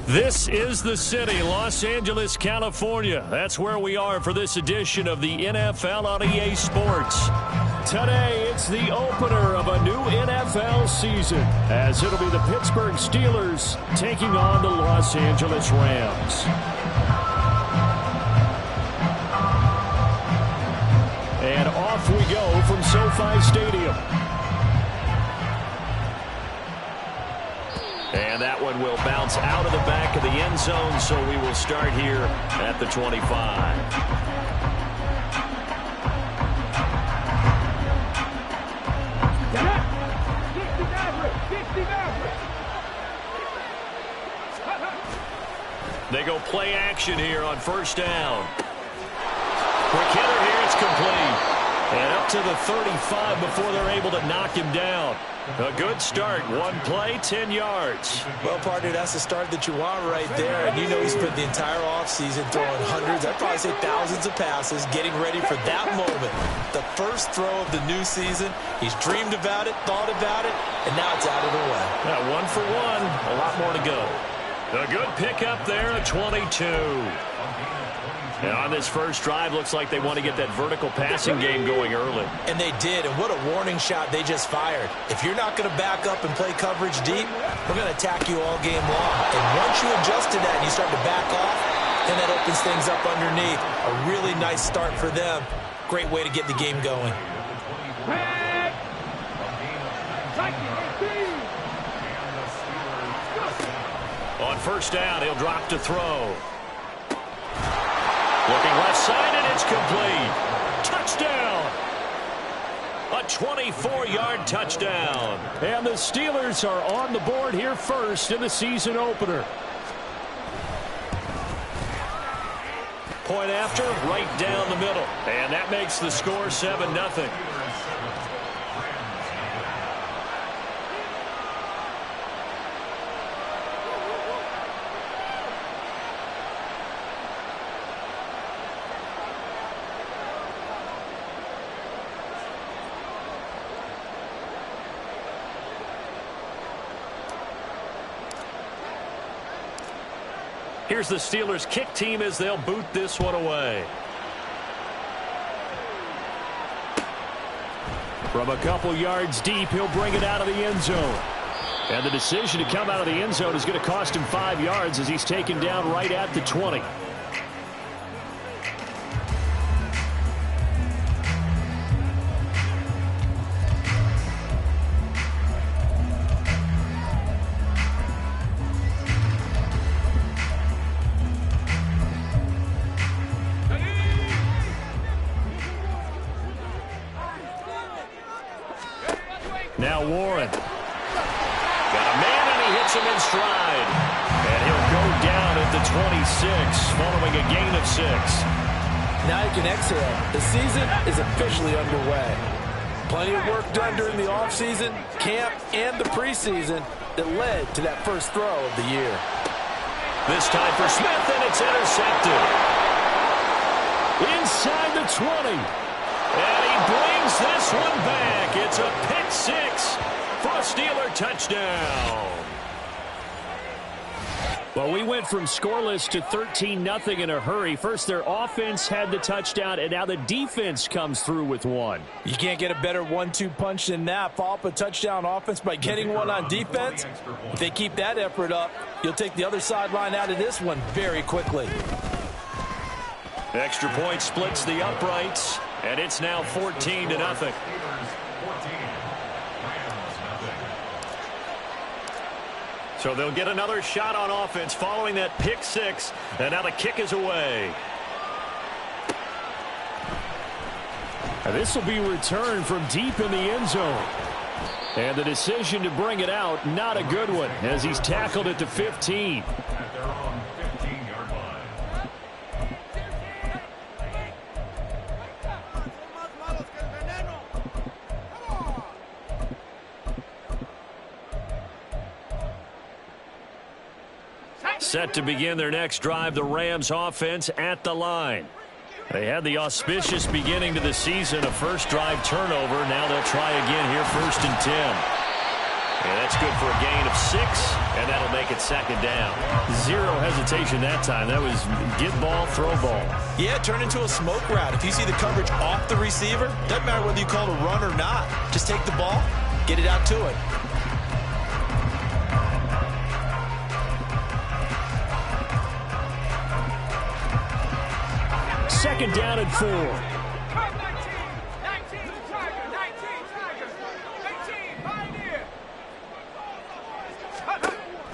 This is the city, Los Angeles, California. That's where we are for this edition of the NFL on EA Sports. Today, it's the opener of a new NFL season, as it'll be the Pittsburgh Steelers taking on the Los Angeles Rams. And off we go from SoFi Stadium. And that one will bounce out of the back of the end zone, so we will start here at the 25. They go play action here on first down. Quick hitter here, it's complete. And up to the 35 before they're able to knock him down. A good start. One play, 10 yards. Well, partner, that's the start that you want right there. And you know he's spent the entire offseason throwing hundreds, I'd probably say thousands of passes, getting ready for that moment. The first throw of the new season. He's dreamed about it, thought about it, and now it's out of the way. Yeah, 1 for 1. A lot more to go. A good pickup there, a 22. And on this first drive, looks like they want to get that vertical passing game going early. And they did, and what a warning shot they just fired. If you're not going to back up and play coverage deep, we're going to attack you all game long. And once you adjust to that and you start to back off, then that opens things up underneath. A really nice start for them. Great way to get the game going. On first down, he'll drop to throw. Looking left side, and it's complete. Touchdown! A 24-yard touchdown. And the Steelers are on the board here first in the season opener. Point after, right down the middle. And that makes the score 7-0. Here's the Steelers kick team as they'll boot this one away. From a couple yards deep, he'll bring it out of the end zone. And the decision to come out of the end zone is going to cost him 5 yards as he's taken down right at the 20. Now Warren. Got a man, and he hits him in stride. And he'll go down at the 26 following a gain of 6. Now you can exhale. The season is officially underway. Plenty of work done during the offseason, camp, and the preseason that led to that first throw of the year. This time for Smith, and it's intercepted. Inside the 20. And he brings this one back. It's a pick 6 for a Steeler touchdown. Well, we went from scoreless to 13-0 in a hurry. First, their offense had the touchdown, and now the defense comes through with one. You can't get a better 1-2 punch than that. Follow up a touchdown offense by getting one on defense. If they keep that effort up, you'll take the other sideline out of this one very quickly. Extra point splits the uprights, and it's now 14-0. So they'll get another shot on offense following that pick 6, and now the kick is away. And this will be returned from deep in the end zone. And the decision to bring it out, not a good one, as he's tackled at the 15. Set to begin their next drive, the Rams offense at the line. They had the auspicious beginning to the season, a first drive turnover. Now they'll try again here, 1st and 10. And that That's good for a gain of 6, and that'll make it second down. Zero hesitation that time. That was get ball, throw ball. Yeah, turn into a smoke route. If you see the coverage off the receiver, doesn't matter whether you call it a run or not. Just take the ball, get it out to it. Second down and 4.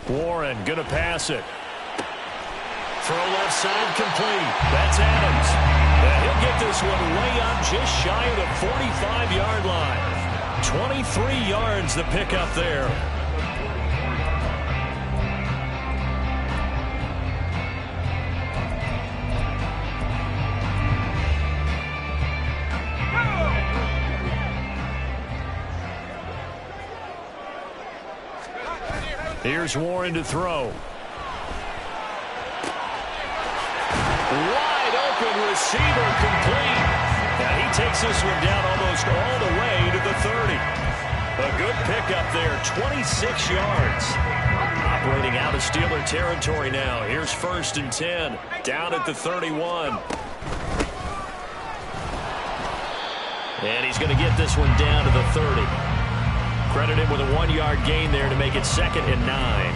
Warren gonna pass it. Throw left side complete. That's Adams. And he'll get this one way up just shy of the 45-yard line. 23 yards the pickup there. Here's Warren to throw. Wide open receiver complete. Now he takes this one down almost all the way to the 30. A good pickup there, 26 yards. Operating out of Steeler territory now. Here's 1st and 10, down at the 31. And he's going to get this one down to the 30. Credit him with a 1-yard gain there to make it 2nd and 9.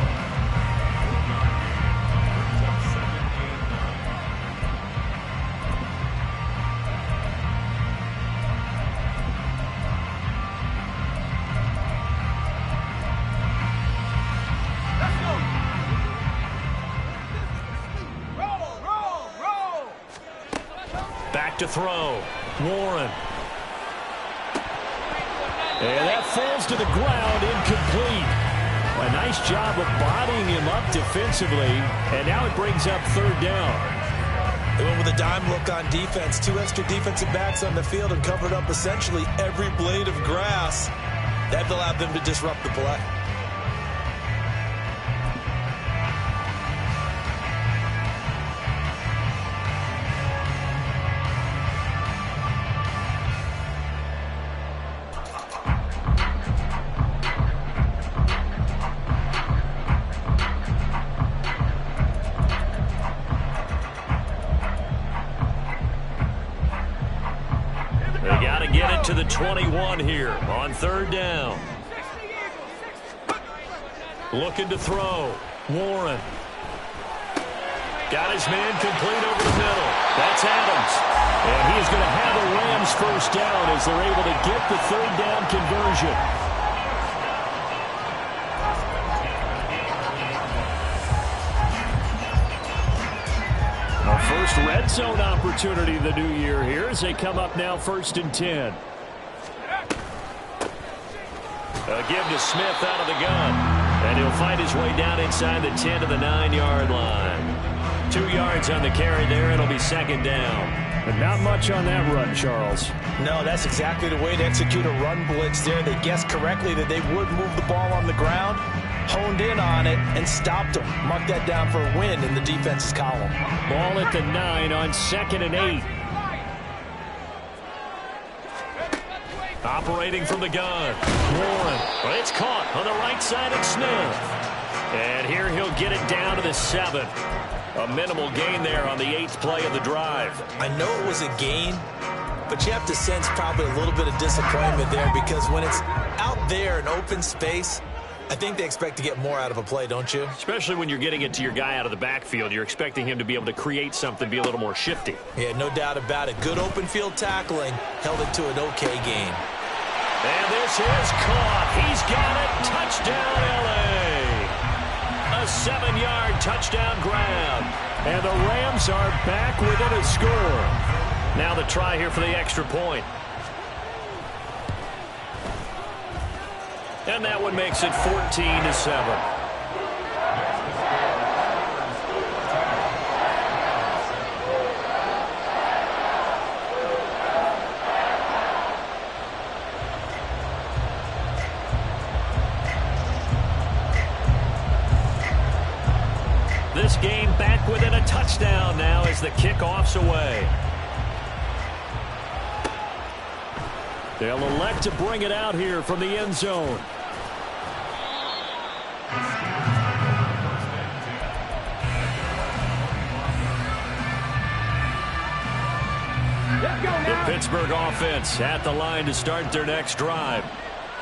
Back to throw. Warren. And that falls to the ground, incomplete. A nice job of bodying him up defensively, and now it brings up 3rd down. They went with a dime look on defense. 2 extra defensive backs on the field and covered up essentially every blade of grass. That allowed them to disrupt the play. To the 21 here on 3rd down. Looking to throw. Warren. Got his man complete over the middle. That's Adams. And he's going to have the Rams 1st down as they're able to get the 3rd down conversion. Our first red zone opportunity of the new year here as they come up now 1st and 10. A give to Smith out of the gun. And he'll find his way down inside the 10 to the 9-yard line. 2 yards on the carry there. It'll be 2nd down. But not much on that run, Charles. No, that's exactly the way to execute a run blitz there. They guessed correctly that they would move the ball on the ground, honed in on it, and stopped them. Mark that down for a win in the defense's column. Ball at the 9 on 2nd and 8. Operating from the gun. Warren. But it's caught on the right side of Smith. And here he'll get it down to the 7. A minimal gain there on the 8th play of the drive. I know it was a gain, but you have to sense probably a little bit of disappointment there because when it's out there in open space, I think they expect to get more out of a play, don't you? Especially when you're getting it to your guy out of the backfield. You're expecting him to be able to create something, be a little more shifty. Yeah, no doubt about it. Good open field tackling held it to an okay gain. And this is caught. He's got it. Touchdown, L.A. A 7-yard touchdown grab. And the Rams are back within a score. Now the try here for the extra point. And that one makes it 14-7. This game back within a touchdown now as the kickoff's away. They'll elect to bring it out here from the end zone. Pittsburgh offense at the line to start their next drive.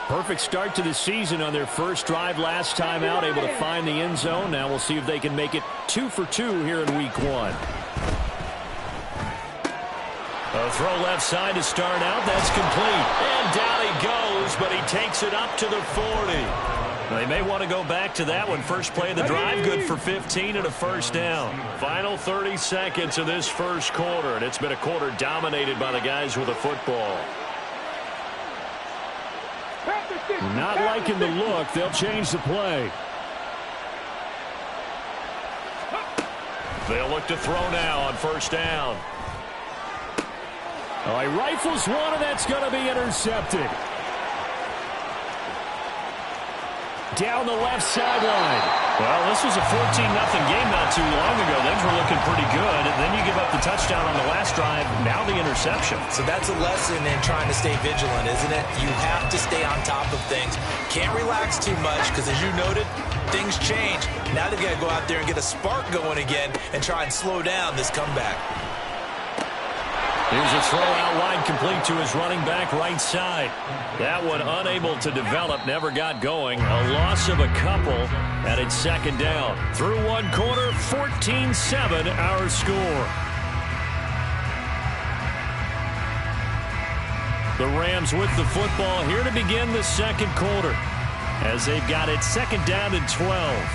Perfect start to the season on their first drive last time out, able to find the end zone. Now we'll see if they can make it 2 for 2 here in week 1. A throw left side to start out. That's complete. And down he goes, but he takes it up to the 40. They may want to go back to that one. First play of the drive, good for 15 and a first down. Final 30 seconds of this first quarter, and it's been a quarter dominated by the guys with the football. Not liking the look. They'll change the play. They'll look to throw now on first down. Oh, he rifles one, and that's going to be intercepted. Down the left sideline. Well, this was a 14-0 game not too long ago. Things were looking pretty good. And then you give up the touchdown on the last drive. Now the interception. So that's a lesson in trying to stay vigilant, isn't it? You have to stay on top of things. Can't relax too much because, as you noted, things change. Now they've got to go out there and get a spark going again and try and slow down this comeback. Here's a throw out wide, complete to his running back right side. That one unable to develop, never got going. A loss of a couple, and it's second down. Through one quarter, 14-7 our score. The Rams with the football here to begin the second quarter, as they've got it second down and 12.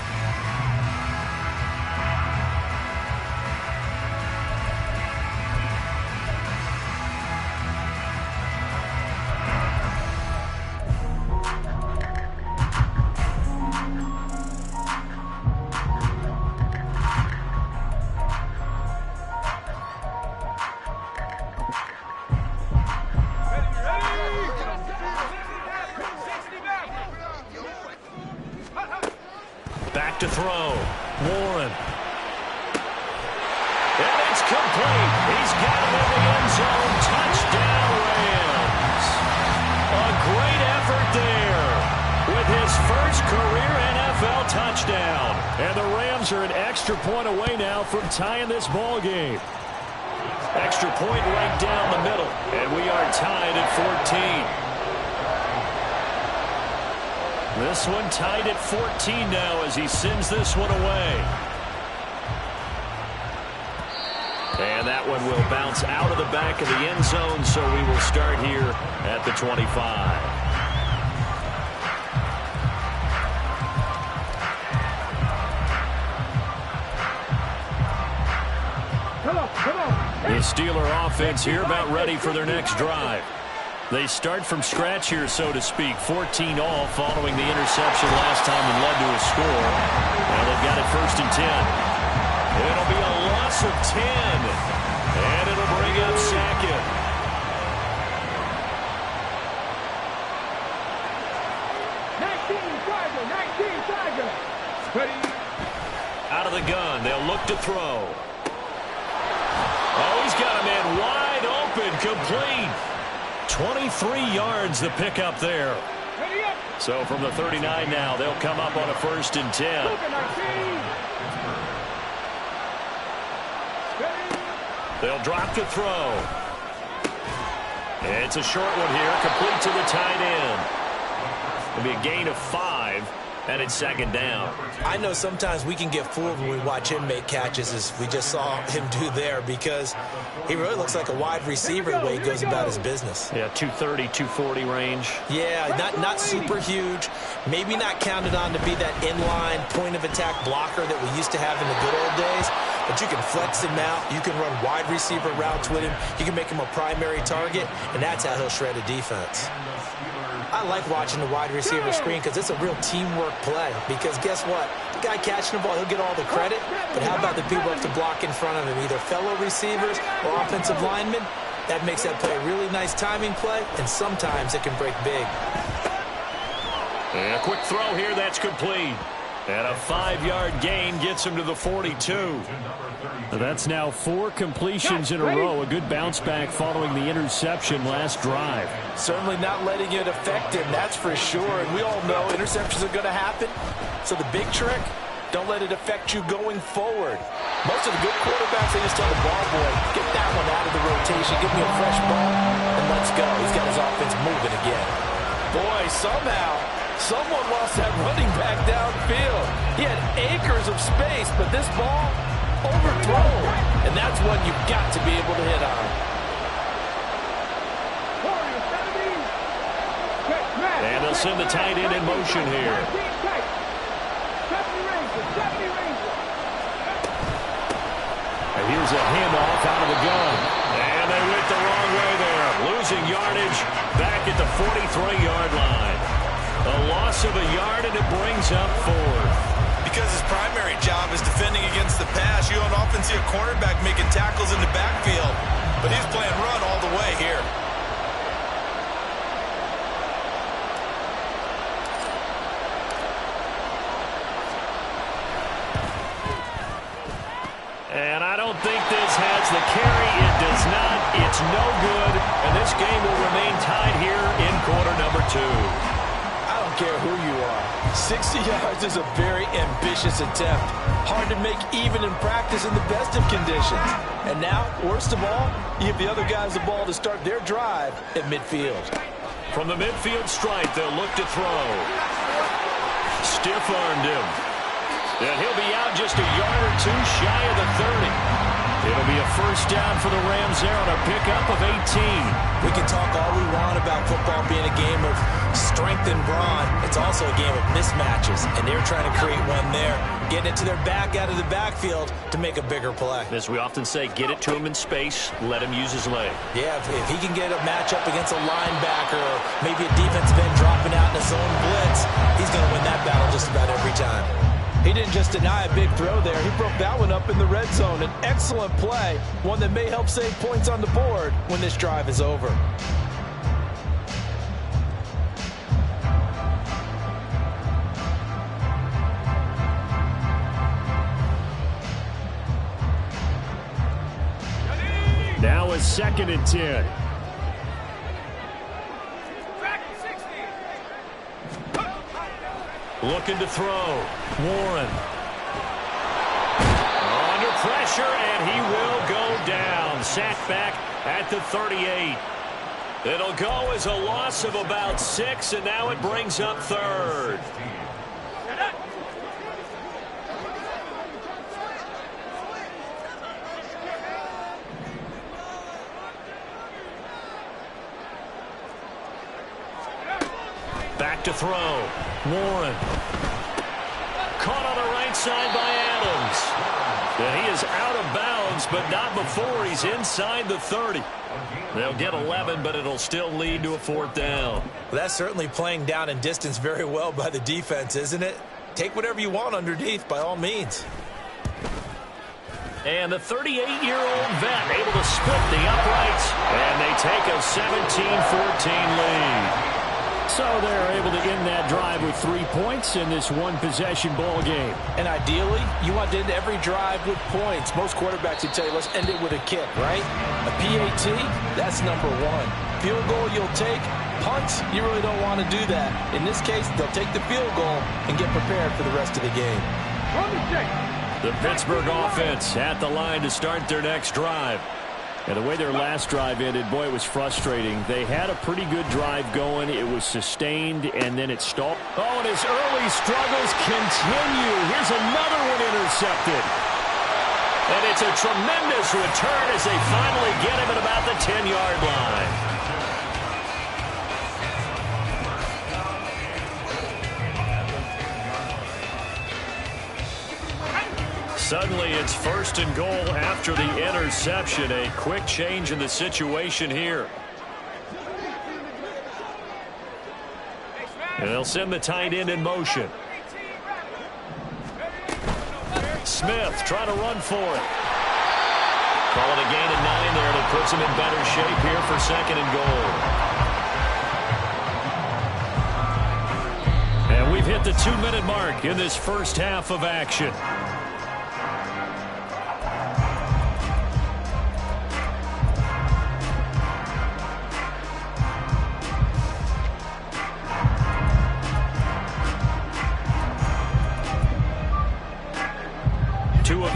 Back to throw. Warren. And it's complete. He's got it in the end zone. Touchdown, Rams. A great effort there with his first career NFL touchdown. And the Rams are an extra point away now from tying this ball game. Extra point right down the middle. And we are tied at 14. This one tied at 14 now as he sends this one away. And that one will bounce out of the back of the end zone, so we will start here at the 25. The Steeler offense here about ready for their next drive. They start from scratch here, so to speak. 14 all following the interception last time and led to a score. Now they've got it first and 10. It'll be a loss of 10. And it'll bring up Sackett. Out of the gun. They'll look to throw. Oh, he's got a man wide open, complete. 23 yards the pickup there. So from the 39 now, they'll come up on a first and 10. They'll drop to throw. It's a short one here, complete to the tight end. It'll be a gain of 5. And it's second down. I know sometimes we can get fooled when we watch him make catches, as we just saw him do there, because he really looks like a wide receiver the way he goes about his business. Yeah, 230, 240 range. Yeah, not super huge. Maybe not counted on to be that inline point-of-attack blocker that we used to have in the good old days. But you can flex him out. You can run wide receiver routes with him. You can make him a primary target, and that's how he'll shred a defense. I like watching the wide receiver screen because it's a real teamwork play. Because guess what? The guy catching the ball, he'll get all the credit. But how about the people up to block in front of him, either fellow receivers or offensive linemen? That makes that play a really nice timing play, and sometimes it can break big. And a quick throw here, that's complete. And a 5-yard gain gets him to the 42. That's now 4 completions in a row. A good bounce back following the interception last drive. Certainly not letting it affect him, that's for sure. And we all know interceptions are going to happen. So the big trick, Don't let it affect you going forward. Most of the good quarterbacks, they just tell the ball boy, get that one out of the rotation, give me a fresh ball, and let's go. He's got his offense moving again. Boy, somehow, someone lost that running back downfield. He had acres of space, but this ball overthrown. And that's one you've got to be able to hit on. And they'll send the tight end in motion here. And here's a handoff out of the gun. And they went the wrong way there. Losing yardage back at the 43-yard line. A loss of a yard, and it brings up 4th. Because his primary job is defending against the pass, you don't often see a cornerback making tackles in the backfield. But he's playing run all the way here. And I don't think this has the carry. It does not. It's no good. And this game will remain tied here in quarter number 2. I don't care who you are. 60 yards is a very ambitious attempt. Hard to make even in practice in the best of conditions. And now, worst of all, you give the other guys the ball to start their drive at midfield. From the midfield stripe, they'll look to throw. Stiff-armed him. And he'll be out just a yard or 2 shy of the 30. It'll be a first down for the Rams there on a pickup of 18. We can talk all we want about football being a game of strength and brawn. It's also a game of mismatches, and they're trying to create one there, getting it to their back out of the backfield to make a bigger play. As we often say, get it to him in space, let him use his leg. Yeah, if he can get a matchup against a linebacker or maybe a defensive end dropping out in a zone blitz, he's going to win that battle just about every time. He didn't just deny a big throw there. He broke that one up in the red zone. An excellent play, one that may help save points on the board when this drive is over. Now it's 2nd and 10. Looking to throw. Warren. Under pressure, and he will go down. Sacked back at the 38. It'll go as a loss of about 6, and now it brings up 3rd. Back to throw. Warren. Caught on the right side by Adams. And he is out of bounds, but not before he's inside the 30. They'll get 11, but it'll still lead to a 4th down. Well, that's certainly playing down in distance very well by the defense, isn't it? Take whatever you want underneath, by all means. And the 38-year-old vet able to split the uprights, and they take a 17-14 lead. So they're able to end that drive with 3 points in this one-possession ball game. And ideally, you want to end every drive with points. Most quarterbacks would tell you, let's end it with a kick, right? A PAT, that's number 1. Field goal you'll take. Punts, you really don't want to do that. In this case, they'll take the field goal and get prepared for the rest of the game. The Pittsburgh offense at the line to start their next drive. And the way their last drive ended, boy, it was frustrating. They had a pretty good drive going. It was sustained, and then it stalled. Oh, and his early struggles continue. Here's another one intercepted. And it's a tremendous return as they finally get him at about the 10-yard line. Suddenly, it's 1st and goal after the interception. A quick change in the situation here. And they'll send the tight end in motion. Smith trying to run for it. Call it a gain of 9 there, and it puts him in better shape here for 2nd and goal. And we've hit the 2-minute mark in this first half of action.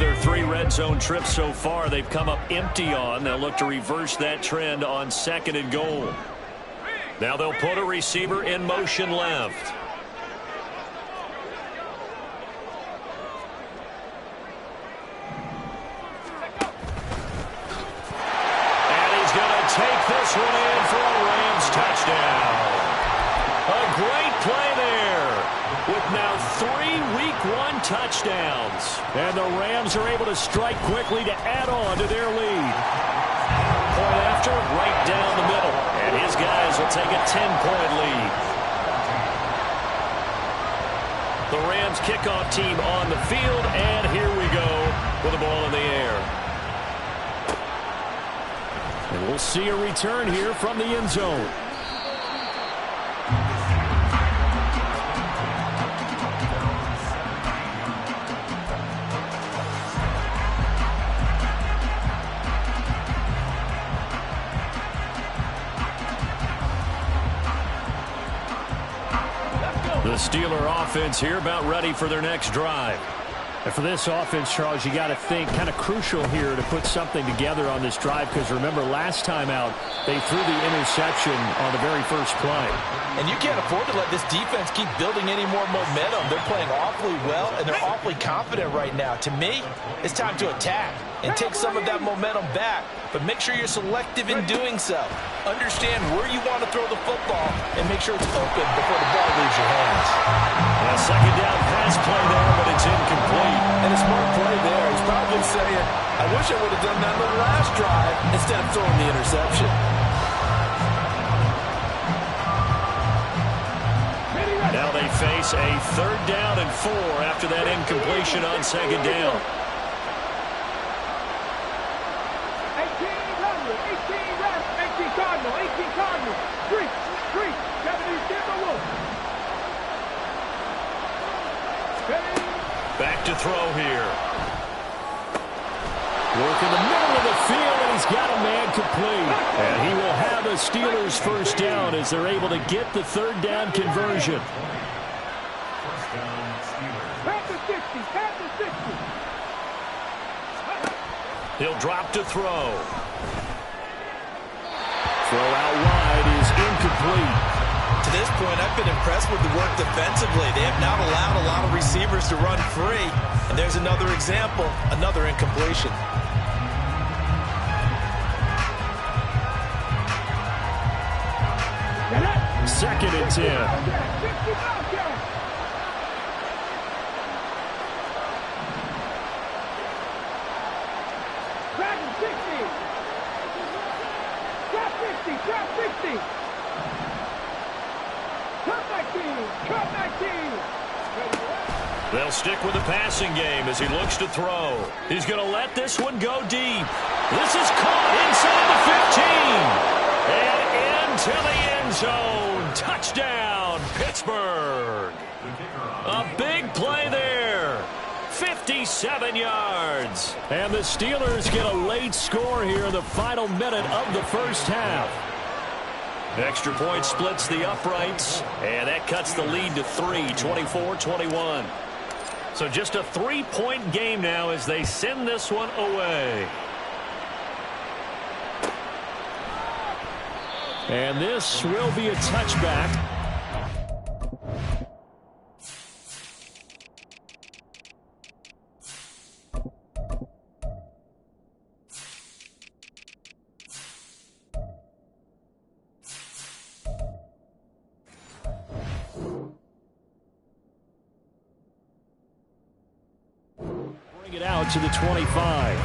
their 3 red zone trips so far, they've come up empty on. They'll look to reverse that trend on 2nd and goal. Now they'll put a receiver in motion left. And he's going to take this one in for a Rams touchdown. A great play there with now 3 Week 1 touchdowns. And the Rams are able to strike quickly to add on to their lead. Point after, right down the middle. And his guys will take a 10-point lead. The Rams kickoff team on the field, and here we go with the ball in the air. And we'll see a return here from the end zone. The Steeler offense here about ready for their next drive. And for this offense, Charles, you got to think kind of crucial here to put something together on this drive, because remember last time out they threw the interception on the very first play. And you can't afford to let this defense keep building any more momentum. They're playing awfully well, and they're awfully confident right now. To me, it's time to attack and take some of that momentum back, but make sure you're selective in doing so. Understand where you want to throw the football and make sure it's open before the ball leaves your hands. A 2nd down pass play there, but it's incomplete. And a smart play there. He's probably saying, I wish I would have done that on the last drive instead of throwing the interception. Now they face a 3rd down and 4 after that incompletion on 2nd down. 18 Cardinal, 3, 70 Back to throw here. Work in the middle of the field, and he's got a man complete. And he will have a Steelers first down as they're able to get the 3rd down conversion. He'll drop to throw. Throw out wide is incomplete. To this point, I've been impressed with the work defensively. They have not allowed a lot of receivers to run free. And there's another example, another incompletion. Second and 10. They'll stick with the passing game as he looks to throw. He's going to let this one go deep. This is caught inside the 15. And into the end zone. Touchdown, Pittsburgh. A big play there. 57 yards. And the Steelers get a late score here in the final minute of the first half. Extra point splits the uprights, and that cuts the lead to 3, 24-21. So just a 3-point game now as they send this one away. And this will be a touchback. It out to the 25.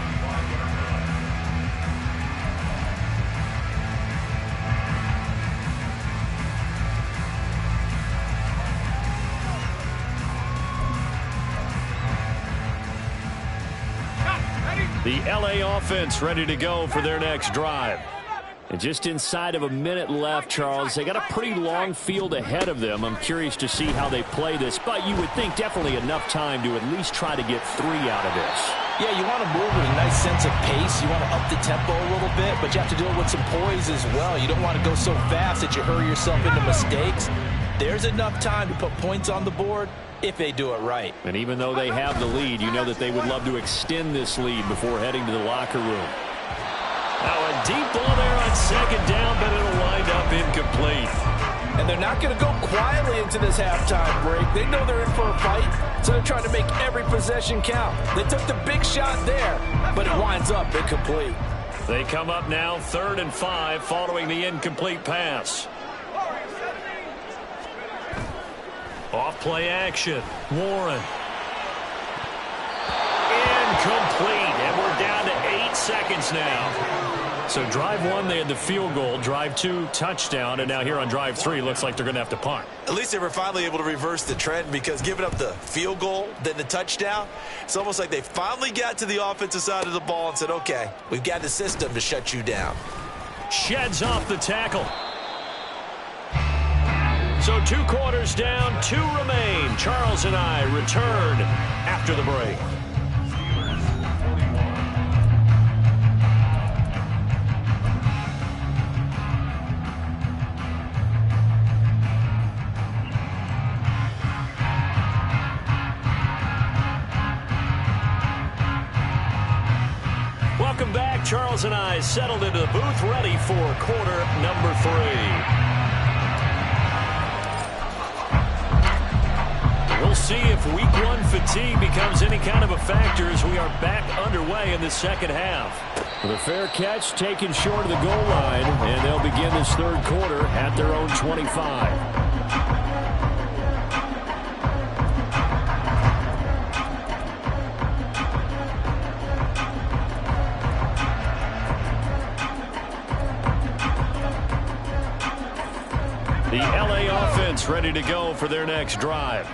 The LA offense ready to go for their next drive. And just inside of a minute left, Charles, they got a pretty long field ahead of them. I'm curious to see how they play this, but you would think definitely enough time to at least try to get 3 out of this. Yeah, you want to move with a nice sense of pace. You want to up the tempo a little bit, but you have to do it with some poise as well. You don't want to go so fast that you hurry yourself into mistakes. There's enough time to put points on the board if they do it right. And even though they have the lead, you know that they would love to extend this lead before heading to the locker room. Now a deep ball there on second down, but it'll wind up incomplete. And they're not going to go quietly into this halftime break. They know they're in for a fight, so they're trying to make every possession count. They took the big shot there, but it winds up incomplete. They come up now 3rd and 5 following the incomplete pass. Off play action. Warren. Incomplete. And we're down to 8 seconds now. So drive 1, they had the field goal. Drive 2, touchdown. And now here on drive 3, looks like they're going to have to punt. At least they were finally able to reverse the trend, because giving up the field goal, then the touchdown, it's almost like they finally got to the offensive side of the ball and said, okay, we've got the system to shut you down. Sheds off the tackle. So 2 quarters down, 2 remain. Charles and I return after the break. Welcome back. Charles and I settled into the booth, ready for quarter number 3. We'll see if week 1 fatigue becomes any kind of a factor as we are back underway in the second half. With a fair catch taken short of the goal line, and they'll begin this 3rd quarter at their own 25. The LA offense ready to go for their next drive.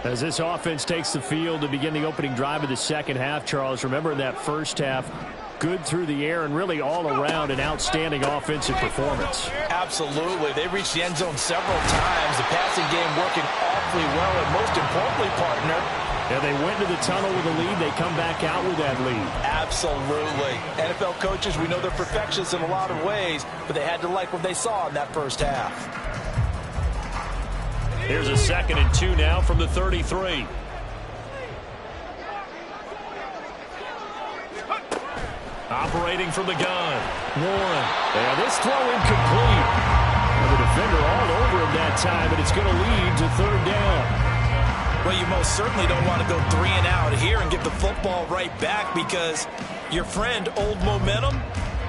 As this offense takes the field to begin the opening drive of the second half, Charles, remember in that first half, good through the air and really all around an outstanding offensive performance. Absolutely. They reached the end zone several times. The passing game working awfully well, and most importantly, partner, yeah, they went to the tunnel with a lead. They come back out with that lead. Absolutely. NFL coaches, we know they're perfectionists in a lot of ways, but they had to like what they saw in that first half. Here's a 2nd and 2 now from the 33. Operating from the gun. Warren. Yeah, this throw incomplete. And the defender all over him that time, but it's going to lead to 3rd down. Well, you most certainly don't want to go 3 and out here and give the football right back, because your friend, Old Momentum,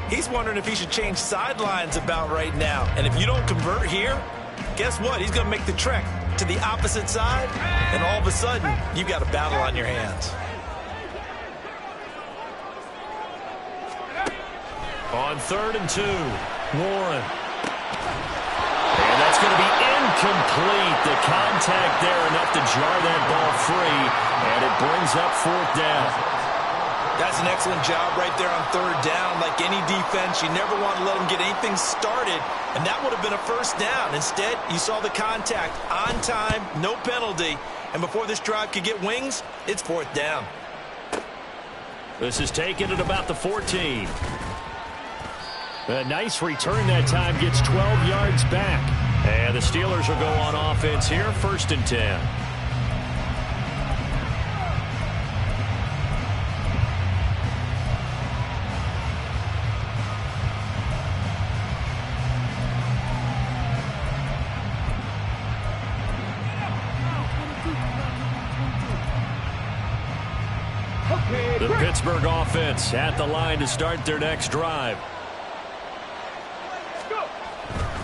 he's wondering if he should change sidelines about right now. And if you don't convert here, guess what? He's going to make the trek to the opposite side, and all of a sudden, you've got a battle on your hands. On 3rd and 2, Warren. And that's going to be incomplete. The contact there enough to jar that ball free, and it brings up 4th down. That's an excellent job right there on 3rd down. Like any defense, you never want to let them get anything started, and that would have been a 1st down. Instead, you saw the contact on time, no penalty, and before this drive could get wings, it's 4th down. This is taken at about the 14. A nice return that time, gets 12 yards back. And the Steelers will go on offense here, 1st and 10. The Pittsburgh offense at the line to start their next drive.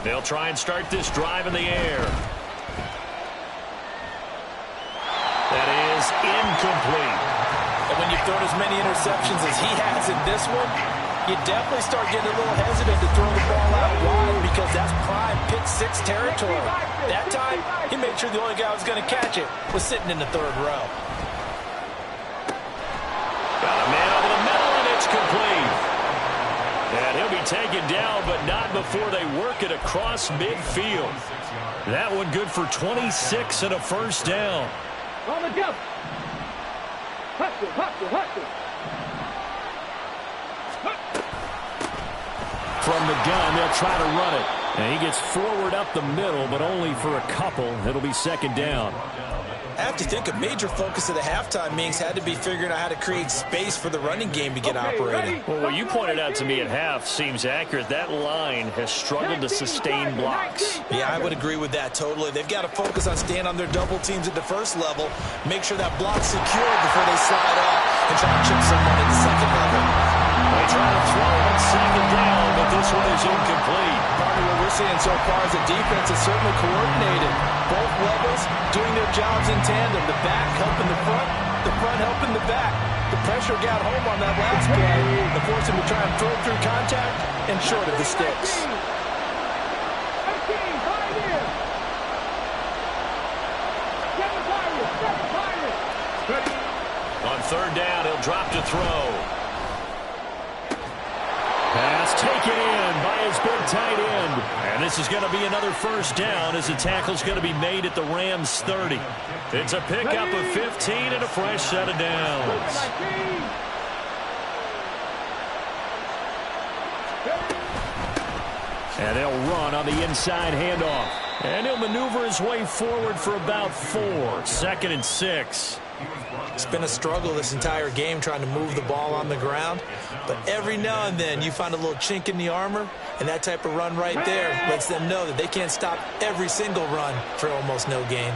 They'll try and start this drive in the air. That is incomplete. And when you've thrown as many interceptions as he has in this one, you definitely start getting a little hesitant to throw the ball out wide, because that's prime pick 6 territory. That time, he made sure the only guy who was going to catch it was sitting in the 3rd row. Got a man over the middle, and it's complete. And he'll be taken down, but not before they work it across midfield. That one good for 26 and a 1st down. On the jump. Hustle, hustle, hustle. From the gun, they'll try to run it. And he gets forward up the middle, but only for a couple. It'll be 2nd down. I have to think a major focus of the halftime meetings had to be figuring out how to create space for the running game to get operating. Well, what you pointed out to me at half seems accurate. That line has struggled to sustain blocks. Yeah, I would agree with that totally. They've got to focus on staying on their double teams at the first level, make sure that block's secured before they slide off and try to chip someone at the second level. They try to throw on second down, but this one is incomplete. Part of what we're seeing so far is the defense is certainly coordinated. Both levels doing their jobs in tandem. The back helping the front helping the back. The pressure got home on that last play. They forced him to try and throw through contact and short of the sticks. On third down, he'll drop to throw. Pass taken in by his big tight end. And this is going to be another first down as the tackle's going to be made at the Rams' 30. It's a pickup of 15 and a fresh set of downs. And they'll run on the inside handoff. And he'll maneuver his way forward for about 4. 2nd and 6. It's been a struggle this entire game trying to move the ball on the ground. But every now and then you find a little chink in the armor, and that type of run right there lets them know that they can't stop every single run for almost no gain.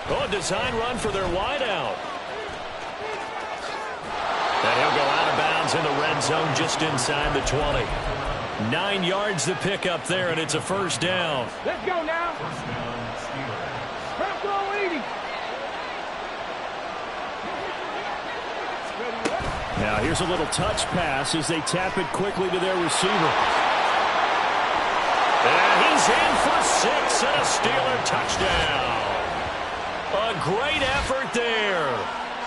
Oh, a design run for their wideout. And he'll go out of bounds in the red zone just inside the 20. 9 yards to pick up there, and it's a first down. Let's go now. Now here's a little touch pass as they tap it quickly to their receiver. And he's in for 6 and a Steeler touchdown. A great effort there.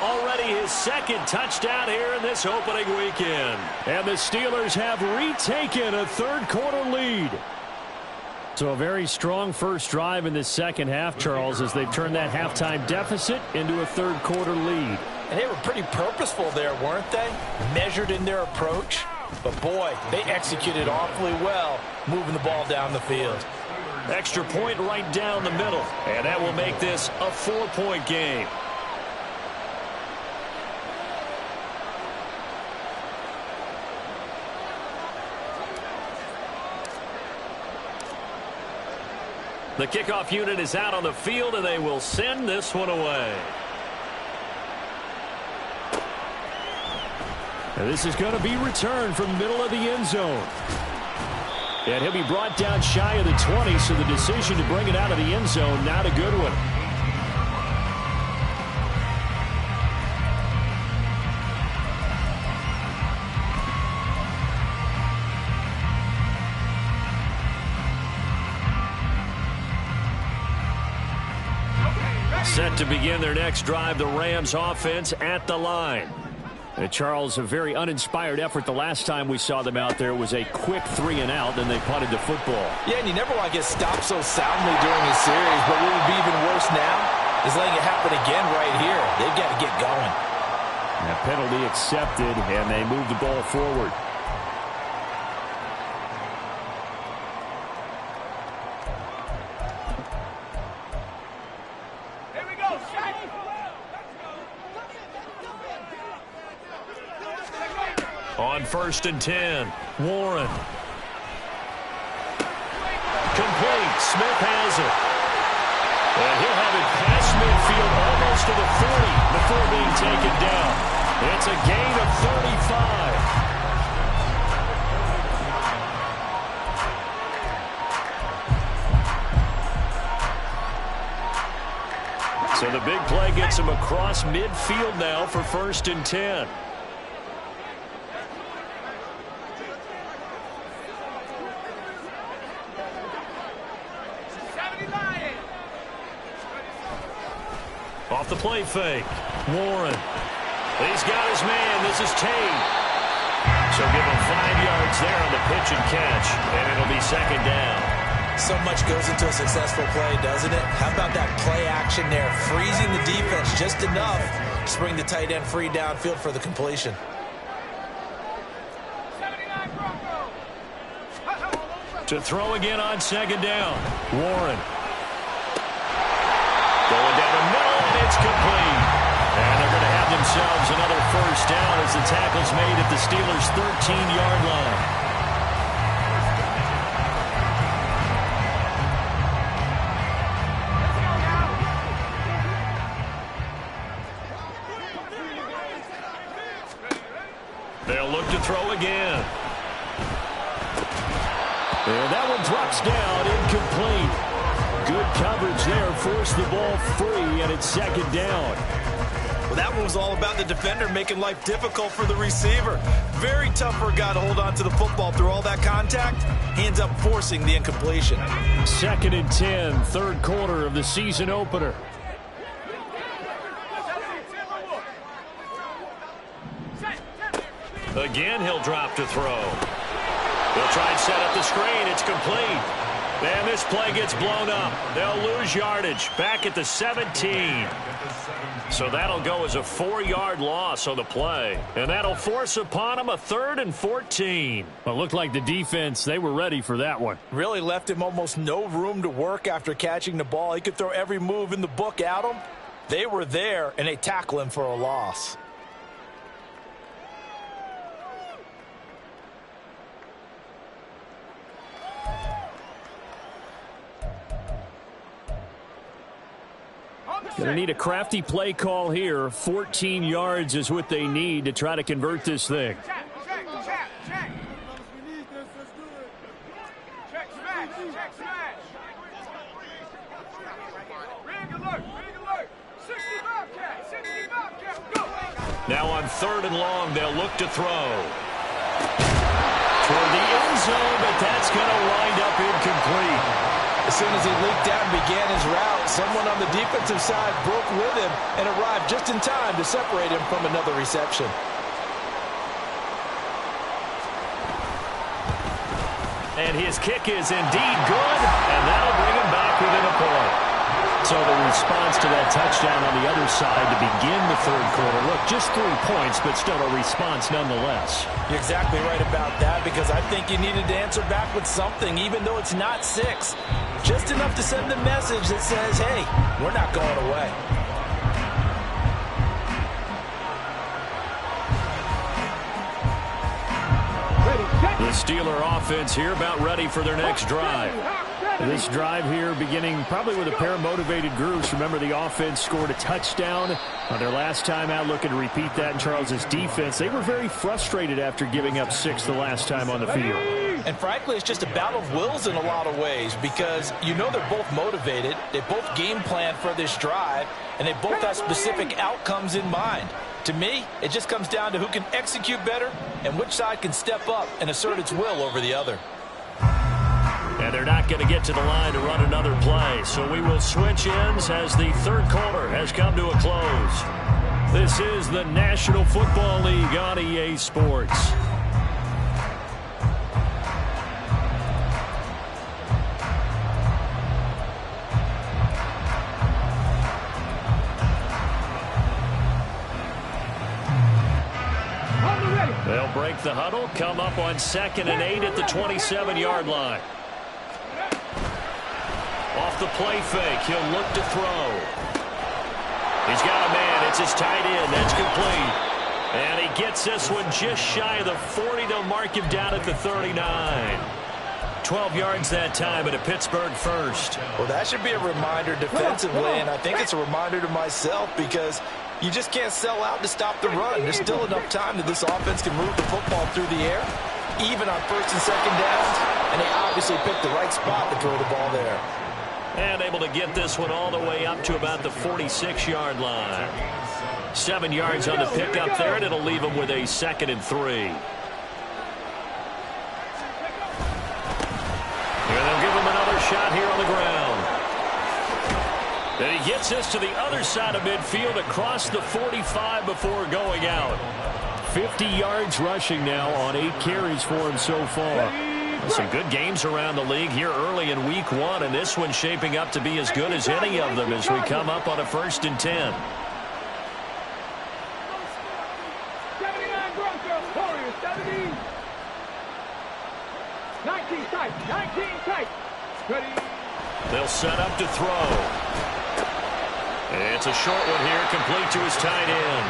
Already his 2nd touchdown here in this opening weekend. And the Steelers have retaken a third-quarter lead. So a very strong first drive in this second half, Charles, as they've turned that halftime deficit into a third-quarter lead. And they were pretty purposeful there, weren't they? Measured in their approach. But, boy, they executed awfully well moving the ball down the field. Extra point right down the middle. And that will make this a 4-point game. The kickoff unit is out on the field, and they will send this one away. And this is going to be returned from the middle of the end zone. And he'll be brought down shy of the 20, so the decision to bring it out of the end zone, not a good one. Set to begin their next drive, the Rams offense at the line. Charles, a very uninspired effort the last time we saw them out there. It was a quick 3-and-out, then they punted the football. Yeah, and you never want to get stopped so soundly during a series, but what would be even worse now is letting it happen again right here. They've got to get going. That penalty accepted, and they move the ball forward. On 1st and 10, Warren. Complete. Smith has it. And he'll have it past midfield almost to the 40 before being taken down. It's a gain of 35. So the big play gets him across midfield now for 1st and 10. Off the play fake. Warren. He's got his man. This is Tate. So give him 5 yards there on the pitch and catch, and it'll be 2nd down. So much goes into a successful play, doesn't it? How about that play action there? Freezing the defense just enough to bring the tight end free downfield for the completion. To throw again on 2nd down. Warren. themselves another first down as the tackle's made at the Steelers' 13-yard line. They'll look to throw again. And that one drops down, incomplete. Good coverage there, forced the ball free, and it's second down. Well, that one was all about the defender making life difficult for the receiver. Very tough for a guy to hold on to the football through all that contact. He ends up forcing the incompletion. 2nd and 10, third quarter of the season opener. Again, he'll drop to throw. They'll try and set up the screen. It's complete. And this play gets blown up. They'll lose yardage back at the 17. So that'll go as a 4-yard loss on the play. And that'll force upon them a 3rd and 14. Well, it looked like the defense, they were ready for that one. Really left him almost no room to work after catching the ball. He could throw every move in the book at him. They were there, and they tackle him for a loss. Going to need a crafty play call here. 14 yards is what they need to try to convert this thing. Check smash. Rig alert. 65 cat, go. Now on 3rd and long, they'll look to throw. Toward the end zone, but that's going to wind up incomplete. As soon as he leaked out and began his route, someone on the defensive side broke with him and arrived just in time to separate him from another reception. And his kick is indeed good, and that'll bring him back within a point. So the response to that touchdown on the other side to begin the third quarter. Look, just 3 points, but still a response nonetheless. You're exactly right about that, because I think you needed to answer back with something, even though it's not 6. Just enough to send a message that says, hey, we're not going away. The Steeler offense here about ready for their next drive. This drive here beginning probably with a pair of motivated groups. Remember, the offense scored a touchdown on their last time out. Looking to repeat that in Charles's defense. They were very frustrated after giving up 6 the last time on the field. And frankly, it's just a battle of wills in a lot of ways, because you know they're both motivated. They both game plan for this drive, and they both have specific outcomes in mind. To me, it just comes down to who can execute better and which side can step up and assert its will over the other. And they're not going to get to the line to run another play. So we will switch ends as the third quarter has come to a close. This is the National Football League on EA Sports. They'll break the huddle, come up on 2nd and 8 at the 27-yard line. Off the play fake, he'll look to throw. He's got a man, it's his tight end, that's complete. And he gets this one just shy of the 40. They'll mark him down at the 39. 12 yards that time at a Pittsburgh first. Well, that should be a reminder defensively, and I think it's a reminder to myself, because you just can't sell out to stop the run. There's still enough time that this offense can move the football through the air, even on 1st and 2nd downs, and they obviously picked the right spot to throw the ball there. And able to get this one all the way up to about the 46-yard line. 7 yards on the pickup there, and it'll leave them with a 2nd and 3. And they'll give him another shot here on the ground. And he gets this to the other side of midfield across the 45 before going out. 50 yards rushing now on 8 carries for him so far. Some good games around the league here early in week 1, and this one's shaping up to be as good as any of them as we come up on a 1st and 10. 79 Broncos, Warriors, 17. 19 tight. Ready. They'll set up to throw. It's a short one here, complete to his tight end.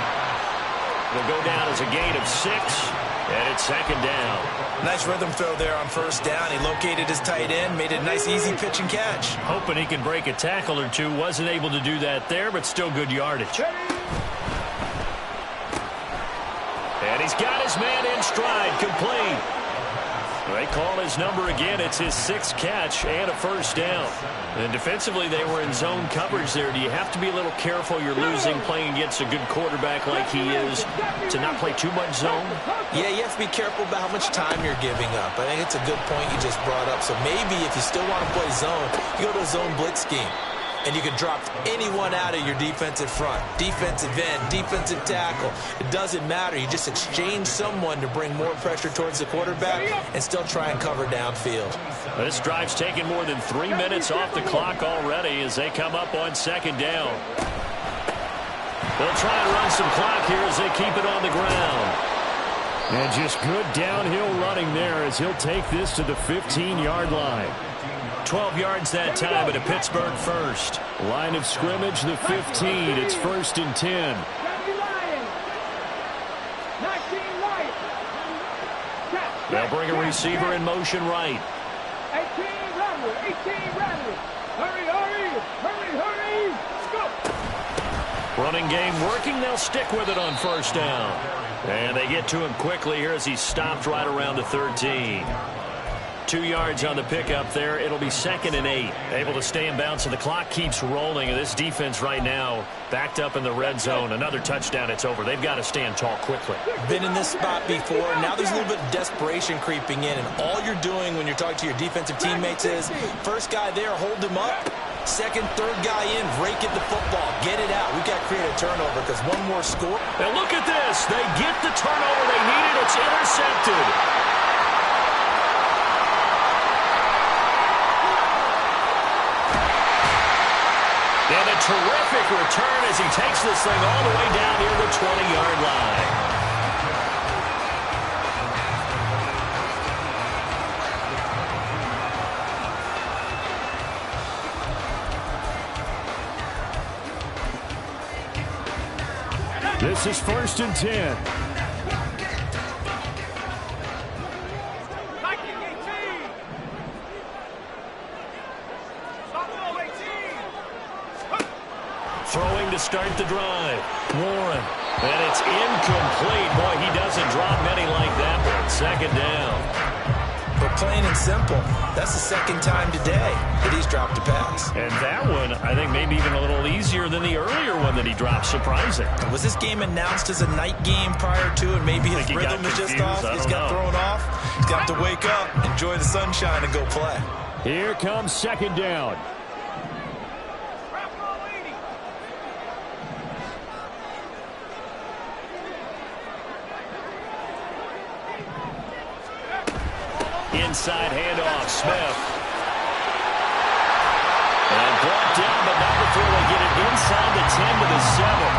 It'll go down as a gain of 6, and it's second down. Nice rhythm throw there on first down. He located his tight end, made it a nice, easy pitch and catch. Hoping he can break a tackle or two. Wasn't able to do that there, but still good yardage. And he's got his man in stride, complete. They call his number again. It's his 6th catch and a first down. And defensively, they were in zone coverage there. Do you have to be a little careful? You're losing playing against a good quarterback like he is to not play too much zone? Yeah, you have to be careful about how much time you're giving up. I think it's a good point you just brought up. So maybe if you still want to play zone, you go to a zone blitz scheme. And you can drop anyone out of your defensive front. Defensive end, defensive tackle. It doesn't matter. You just exchange someone to bring more pressure towards the quarterback and still try and cover downfield. This drive's taken more than 3 minutes off the clock already as they come up on second down. They'll try and run some clock here as they keep it on the ground. And just good downhill running there as he'll take this to the 15-yard line. 12 yards that time at a Pittsburgh first. Line of scrimmage, the 15. It's 1st and 10. They'll bring a receiver in motion right. 18 Rattler, 18 Rattler. Hurry, hurry, hurry, hurry. Go. Running game working. They'll stick with it on first down. And they get to him quickly here as he stopped right around the 13. 2 yards on the pickup there. It'll be 2nd and 8. Able to stay in bounds, and the clock keeps rolling. And this defense right now backed up in the red zone. Another touchdown, it's over. They've got to stand tall quickly. Been in this spot before. Now there's a little bit of desperation creeping in. And all you're doing when you're talking to your defensive teammates is, first guy there, hold him up. Second, third guy in, rake at the football. Get it out. We've got to create a turnover because one more score. And look at this. They get the turnover they needed. It's intercepted. And a terrific return as he takes this thing all the way down near the 20-yard line. This is 1st and 10. Throwing to start the drive. Warren. And it's incomplete. Boy, he doesn't drop many like that, but 2nd down. But plain and simple, that's the 2nd time today that he's dropped a pass. And that one, I think, maybe even a little easier than the earlier one that he dropped. Surprising. Was this game announced as a night game prior to, and maybe his rhythm is just off? He's got thrown off. He's got to wake up, enjoy the sunshine, and go play. Here comes 2nd down. Inside handoff, Smith. And brought down, but not before they get it inside the 10 to the 7.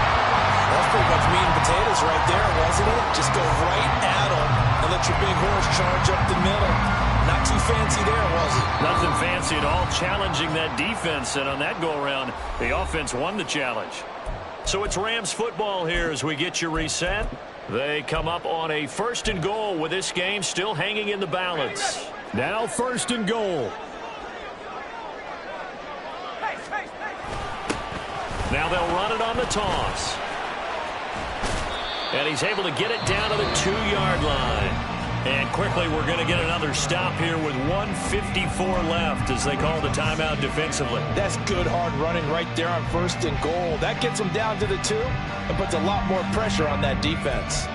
That's pretty much meat and potatoes right there, wasn't it? Just go right at them and let your big horse charge up the middle. Not too fancy there, was it? Nothing fancy at all, challenging that defense. And on that go-around, the offense won the challenge. So it's Rams football here as we get you reset. They come up on a 1st and goal with this game still hanging in the balance. Now 1st and goal. Now they'll run it on the toss. And he's able to get it down to the 2-yard line. And quickly we're going to get another stop here with 1:54 left as they call the timeout defensively. That's good hard running right there on 1st and goal. That gets them down to the 2 and puts a lot more pressure on that defense.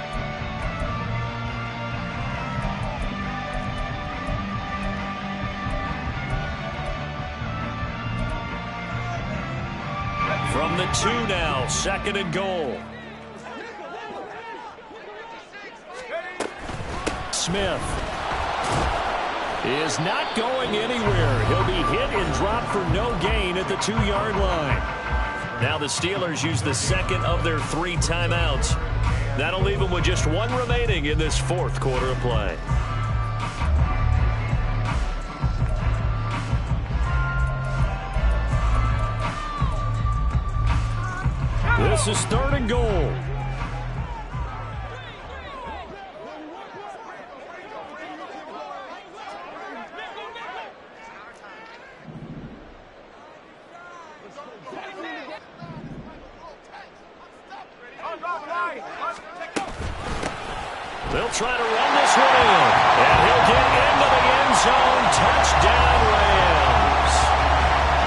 From the 2 now, 2nd and goal. Smith is not going anywhere. He'll be hit and dropped for no gain at the 2-yard line. Now the Steelers use the 2nd of their 3 timeouts. That'll leave them with just 1 remaining in this 4th quarter of play. This is 3rd and goal. They'll try to run this one in. And he'll get into the end zone. Touchdown, Rams.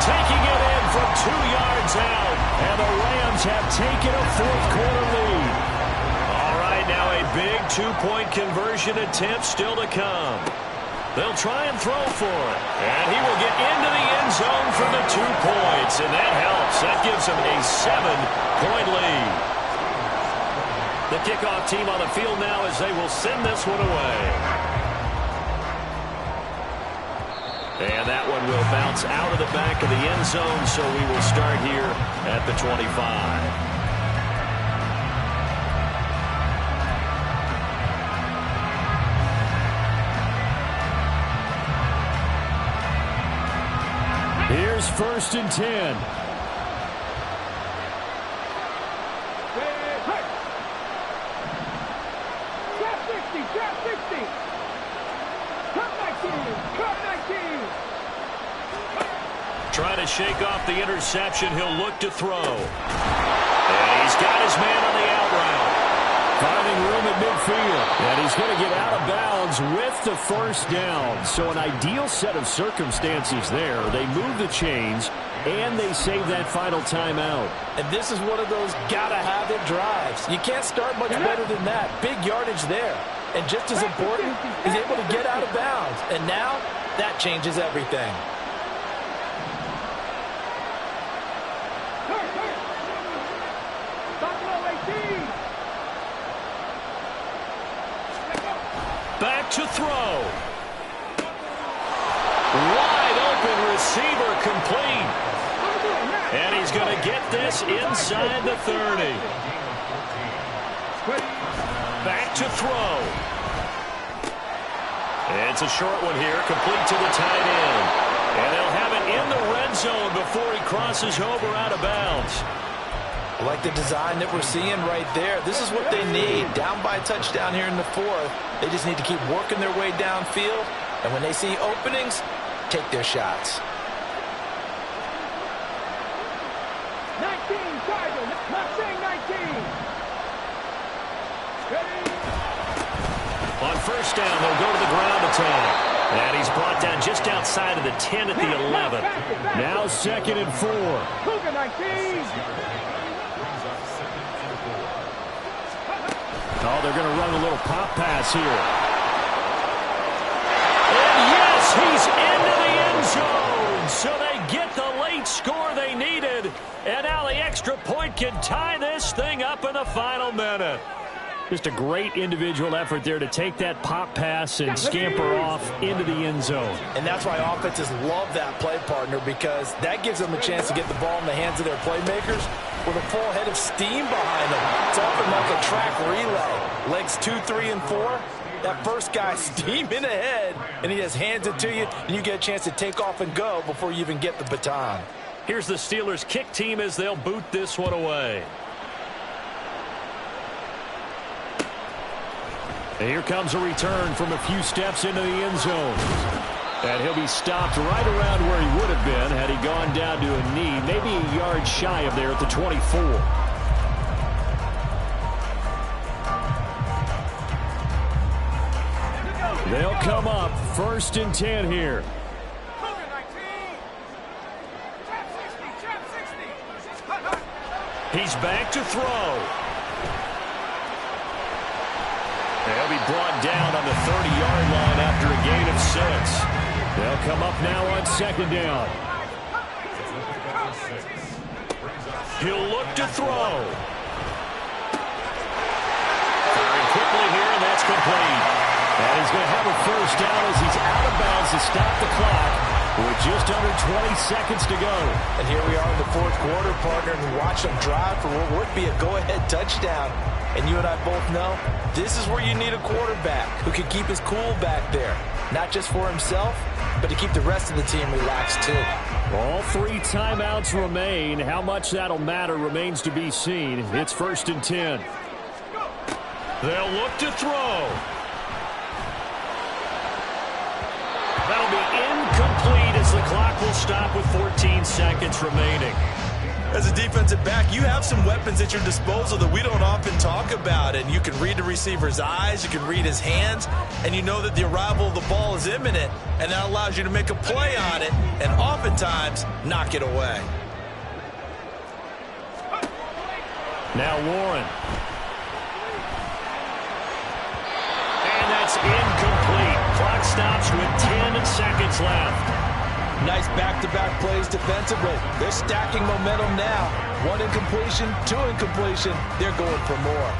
Taking it in from 2 yards out. And the Rams have taken a fourth-quarter lead. All right, now a big two-point conversion attempt still to come. They'll try and throw for it. And he will get into the end zone for the 2 points. And that helps. That gives him a 7-point lead. The kickoff team on the field now as they will send this one away. And that one will bounce out of the back of the end zone, so we will start here at the 25. Here's 1st and 10. Trying to shake off the interception. He'll look to throw. And he's got his man on the out route. Finding room at midfield. And he's going to get out of bounds with the first down. So an ideal set of circumstances there. They move the chains, and they save that final timeout. And this is one of those gotta-have-it drives. You can't start much better than that. Big yardage there. And just as important, he's able to get out of bounds. And now, that changes everything. Back to throw. Wide open receiver complete. And he's going to get this inside the 30. Back to throw. It's a short one here, complete to the tight end. And they'll have it in the red zone before he crosses over out of bounds. I like the design that we're seeing right there. This is what they need. Down by a touchdown here in the 4th. They just need to keep working their way downfield. And when they see openings, take their shots. 19, Tiger. Not saying 19. Ready? On first down, they'll go to the ground attack. And he's brought down just outside of the 10 at the 11. Now 2nd and 4. Cougar 19. Oh, they're going to run a little pop pass here. And yes, he's into the end zone. So they get the late score they needed. And now the extra point can tie this thing up in the final minute. Just a great individual effort there to take that pop pass and scamper off into the end zone. And that's why offenses love that play partner, because that gives them a chance to get the ball in the hands of their playmakers with a full head of steam behind them. It's often like a track relay. Legs 2, 3, and 4. That first guy steaming ahead, and he just hands it to you, and you get a chance to take off and go before you even get the baton. Here's the Steelers' kick team as they'll boot this one away. And here comes a return from a few steps into the end zone. And he'll be stopped right around where he would have been had he gone down to a knee, maybe a yard shy of there at the 24. They'll come up 1st and 10 here. He's back to throw. They'll be brought down on the 30-yard line after a gain of 6. They'll come up now on 2nd down. He'll look to throw. Firing quickly here, and that's complete. And he's going to have a first down as he's out of bounds to stop the clock with just under 20 seconds to go. And here we are in the 4th quarter, partner, and watch them drive for what would be a go-ahead touchdown. And you and I both know this is where you need a quarterback who can keep his cool back there. Not just for himself, but to keep the rest of the team relaxed too. All 3 timeouts remain. How much that'll matter remains to be seen. It's 1st and 10. They'll look to throw. That'll be incomplete as the clock will stop with 14 seconds remaining. As a defensive back, you have some weapons at your disposal that we don't often talk about, and you can read the receiver's eyes, you can read his hands, and you know that the arrival of the ball is imminent, and that allows you to make a play on it and oftentimes knock it away. Now Warren. And that's incomplete. Clock stops with 10 seconds left. Nice back-to-back plays defensively. They're stacking momentum now. 1 incompletion, 2 incompletion. They're going for more.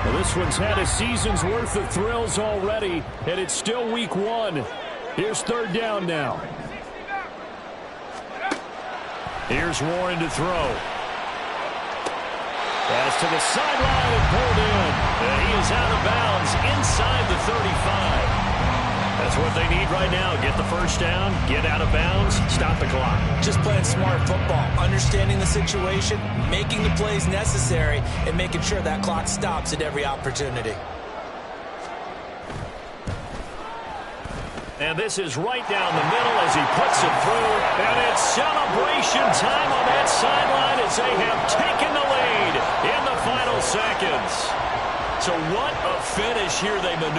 Well, this one's had a season's worth of thrills already, and it's still week 1. Here's 3rd down now. Here's Warren to throw. Pass to the sideline and pulled in. And he is out of bounds inside the 35. That's what they need right now. Get the first down, get out of bounds, stop the clock. Just playing smart football, understanding the situation, making the plays necessary, and making sure that clock stops at every opportunity. And this is right down the middle as he puts it through. And it's celebration time on that sideline as they have taken the lead in the final seconds. So what a finish here they maneuver.